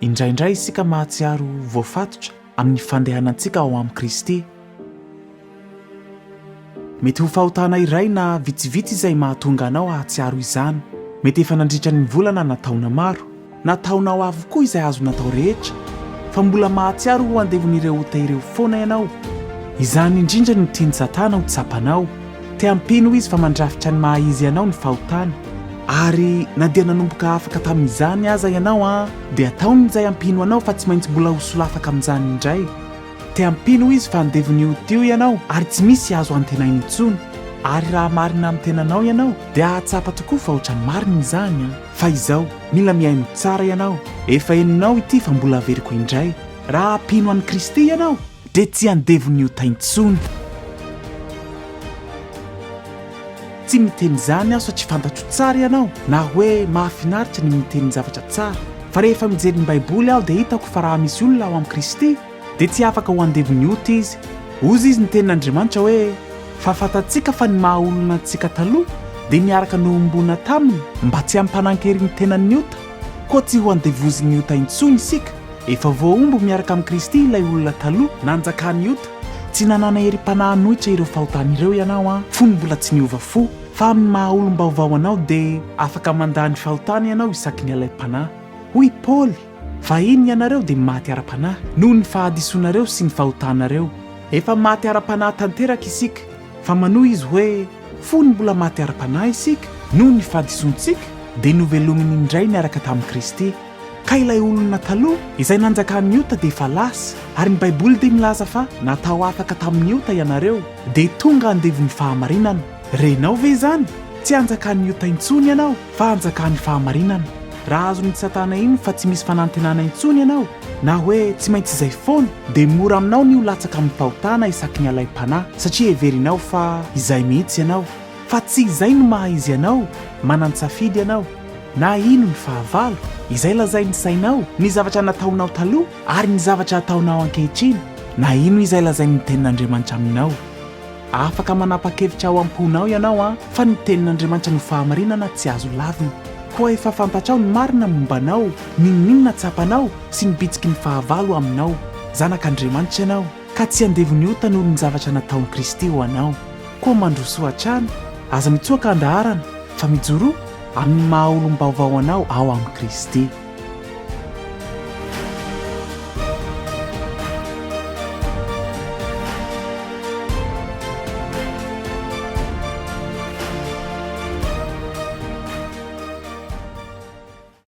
indraindray isika mahatsiaro voafatotra amin'ny fandehanantsika ao amin'ny Kristy. Mety ho fahotana iray na vitsivitsy izay mahatonga anao hahatsiaro izany. Mety efa nandritra ny volana na taona maro, na taonao avokoa izay azo natao rehetra, fa mbola mahatsiaro ho andevon'ireo ireo foana ianao. Izany indrindra no tiany Satana ho tsapanao. Te hampino izy fa mandrafitra ny maha-izy ianao ny fahotana. Ary na dia nanomboka afaka tamin'izany aza ianao dia ataony izay hampino anao fa tsy maintsy mbola ho solafaka amin'izany indray. Te hampino izy fa andevon'io tio ianao ary tsy misy azo antenainy intsony. Ary raha marina amin'ny tenanao ianao dia hahatsapa tokoa fa ohatrany marina izany. Fa izao mila miaino tsara ianao. Efa heninao ity fa mbola averiko indray. Raha hampino an'i Kristy ianao dia tsy andevon'io taintsony. Tsy miteny izany aho satria fantatro tsara ianao na hoe mahafinaritra ny miteny zavatra tsara. Fa rehefa mijery ny Baiboly aho dia hitako fa raha misy olona ao amin'ny Kristy dia tsy afaka ho andevon'ny ota izy. Ozy izy ny tenin'Andriamanitra hoe fa fantatsika fa ny maha olona antsika taloha dia niaraka nohombona taminy mba tsy hampanan-kery ny tenan'ny ota, koa tsy ho andevozin'ny ota intsony isika. Efa voaombo miaraka amin'ny Kristy ilay olona taloha nanjakany ota. Tsy nanana herim-panahy nohitra ireo fahotana ireo ianao fony mbola tsy niova fo. Fa amin'ny maha olom-baovao anao dia afaka mandany fahotana ianao isaky ny alaim-panahy. Hoy Paoly, fa iny ianareo dia maty ara-panahy noho ny fahadisonareo sy ny fahotanareo. Efa maty ara-panahy tanteraka isika, fa manohy izy hoe fony mbola maty ara-panahy isika noho ny fahadisontsika dia novelominy indray niaraka tamin'ny Kristy. Ka ilay olona taloha izay nanjakan'ny ota dia efa lasa, ary ny Baiboly dia milaza fa natao afaka tamin'ny ota ianareo dia tonga andevon'ny fahamarinana. Renao ve izany? Tsy anjakan'ny ota intsony ianao fa anjakan'ny fahamarinana. Raha azon'ny Satana iny fa tsy misy fanantenana intsony ianao na hoe tsy maintsy izay foana dia mora aminao ny ho latsaka amin'ny fahotana isaky ny alaim-panahy satria heverinao fa izay mihitsy ianao. Fa tsy izay no maha-izy ianao, manan-tsafidy ianao. Na ino ny fahavalo izay lazainy sainao, ny zavatra nataonao taloha ary ny zavatra ataonao ankehitriny, na ino izay lazainy tenin'Andriamanitra aminao. Afaka manapa-kevitra ao am-ponao ianao fa ny tenin'Andriamanitra no fahamarinana tsy azo lavina. Koa efa fantatrao ny marina mombanao, ninona tsapanao sy ny bitsiky ny fahavalo aminao. Zanak'Andriamanitra ianao ka tsy andevon'ny ota noho ny zavatra nataon'i Kristy ho anao. Koa mandrosoa hatrany, aza mitsoaka andaharana fa mijoro amin'ny maha olom-baovao anao ao amin'ny Kristy.